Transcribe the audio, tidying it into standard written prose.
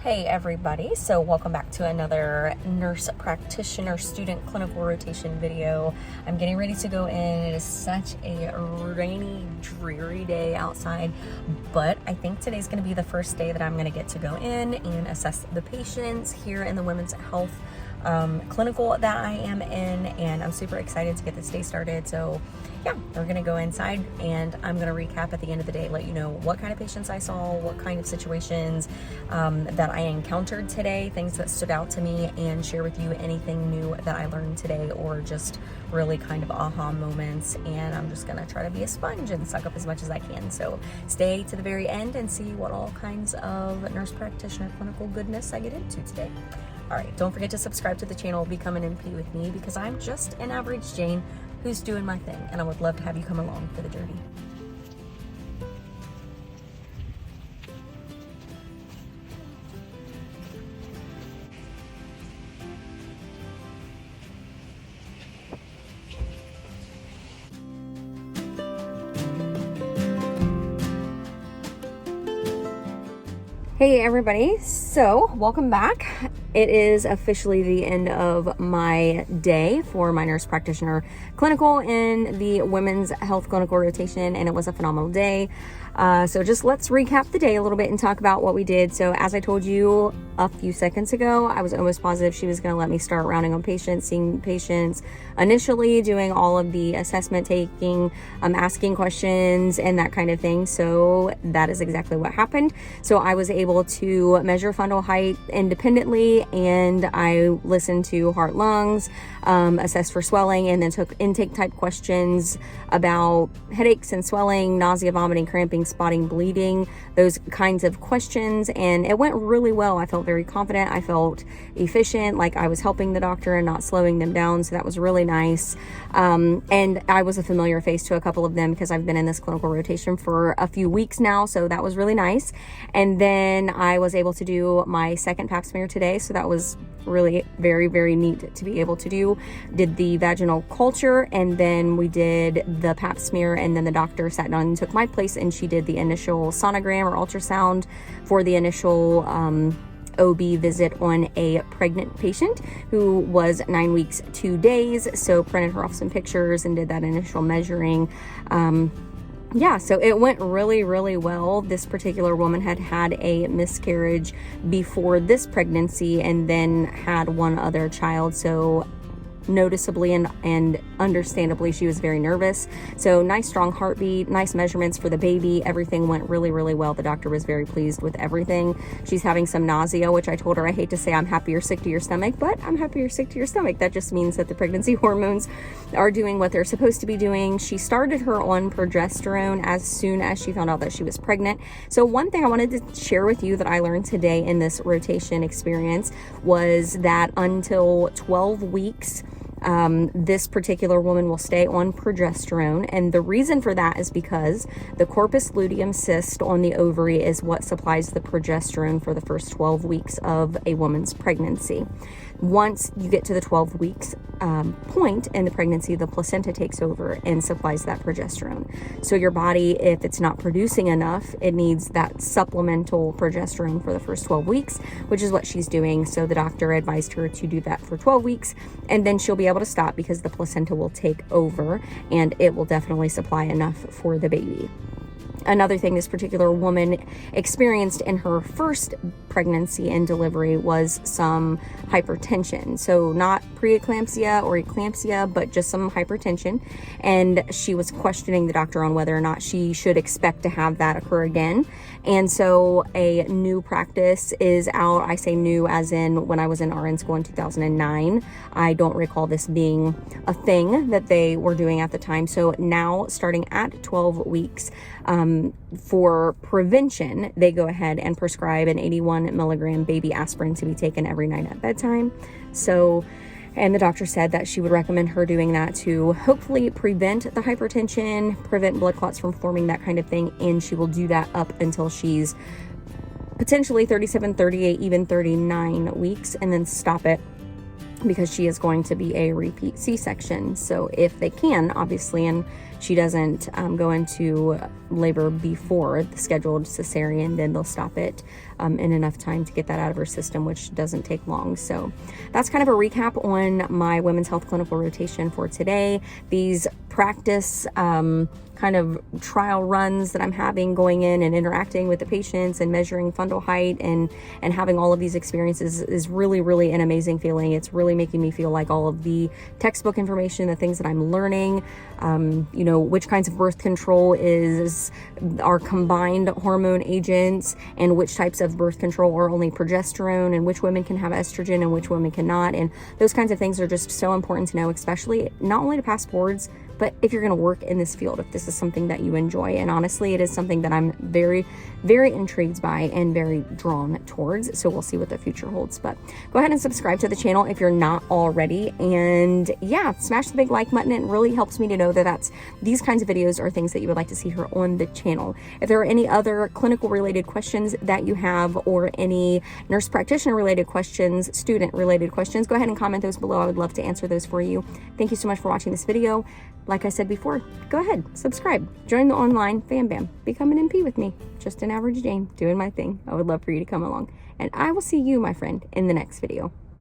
Hey everybody, so welcome back to another Nurse Practitioner student clinical rotation video. I'm getting ready to go in. It is such a rainy, dreary day outside, but I think today's going to be the first day that I'm going to get to go in and assess the patients here in the women's health clinical that I am in, and I'm super excited to get this day started. So yeah, we're gonna go inside and I'm gonna recap at the end of the day, let you know what kind of patients I saw, what kind of situations that I encountered today, things that stood out to me, and share with you anything new that I learned today or just really kind of aha moments. And I'm just gonna try to be a sponge and suck up as much as I can. So stay to the very end and see what all kinds of nurse practitioner clinical goodness I get into today. All right, don't forget to subscribe to the channel, become an MP with me, because I'm just an average Jane who's doing my thing, and I would love to have you come along for the journey. Hey everybody, so welcome back. It is officially the end of my day for my nurse practitioner clinical in the women's health clinical rotation, and it was a phenomenal day. So just let's recap the day a little bit and talk about what we did. So as I told you a few seconds ago, I was almost positive she was going to let me start rounding on patients, seeing patients initially, doing all of the assessment taking, asking questions and that kind of thing. So that is exactly what happened. So I was able to measure fundal height independently, and I listened to heart, lungs, assessed for swelling, and then took intake type questions about headaches and swelling, nausea, vomiting, cramping, spotting, bleeding, those kinds of questions. And it went really well. I felt very confident. I felt efficient, like I was helping the doctor and not slowing them down. So that was really nice. And I was a familiar face to a couple of them because I've been in this clinical rotation for a few weeks now. So that was really nice. And then I was able to do my second pap smear today. So that was really very, very neat to be able to do. Did the vaginal culture, and then we did the pap smear, and then the doctor sat down and took my place, and she did the initial sonogram or ultrasound for the initial OB visit on a pregnant patient who was 9 weeks 2 days. So printed her off some pictures and did that initial measuring. Yeah, so it went really, really well. This particular woman had had a miscarriage before this pregnancy and then had one other child. So noticeably and understandably, she was very nervous. So nice strong heartbeat, nice measurements for the baby. Everything went really, really well. The doctor was very pleased with everything. She's having some nausea, which I told her, I hate to say I'm happy you're sick to your stomach, but I'm happy you're sick to your stomach. That just means that the pregnancy hormones are doing what they're supposed to be doing. She started her on progesterone as soon as she found out that she was pregnant. So one thing I wanted to share with you that I learned today in this rotation experience was that until 12 weeks, this particular woman will stay on progesterone. And the reason for that is because the corpus luteum cyst on the ovary is what supplies the progesterone for the first 12 weeks of a woman's pregnancy. Once you get to the 12 weeks point in the pregnancy, the placenta takes over and supplies that progesterone. So your body, if it's not producing enough, it needs that supplemental progesterone for the first 12 weeks, which is what she's doing. So the doctor advised her to do that for 12 weeks, and then she'll be able to stop because the placenta will take over and it will definitely supply enough for the baby. Another thing this particular woman experienced in her first pregnancy and delivery was some hypertension. So not preeclampsia or eclampsia, but just some hypertension. And she was questioning the doctor on whether or not she should expect to have that occur again. And so a new practice is out. I say new as in when I was in RN school in 2009. I don't recall this being a thing that they were doing at the time. So now, starting at 12 weeks, for prevention, they go ahead and prescribe an 81 milligram baby aspirin to be taken every night at bedtime. So, and the doctor said that she would recommend her doing that to hopefully prevent the hypertension, prevent blood clots from forming, that kind of thing. And she will do that up until she's potentially 37, 38, even 39 weeks, and then stop it because she is going to be a repeat C-section. So if they can, obviously, and she doesn't go into labor before the scheduled cesarean, then they'll stop it in enough time to get that out of her system, which doesn't take long. So that's kind of a recap on my women's health clinical rotation for today. These practice kind of trial runs that I'm having, going in and interacting with the patients and measuring fundal height and having all of these experiences is really, really an amazing feeling. It's really making me feel like all of the textbook information, the things that I'm learning, you know, which kinds of birth control are combined hormone agents, and which types of birth control are only progesterone, and which women can have estrogen and which women cannot. And those kinds of things are just so important to know, especially not only to pass boards, but if you're going to work in this field, if this is something that you enjoy. And honestly, it is something that I'm very, very intrigued by and very drawn towards. So we'll see what the future holds. But go ahead and subscribe to the channel if you're not already. And yeah, smash the big like button. It really helps me to know that these kinds of videos are things that you would like to see here on the channel. If there are any other clinical related questions that you have, or any nurse practitioner related questions, student related questions, go ahead and comment those below. I would love to answer those for you. Thank you so much for watching this video. Like I said before, go ahead, subscribe, join the online fam bam, become an MP with me. Just an average Jane doing my thing. I would love for you to come along. And I will see you, my friend, in the next video.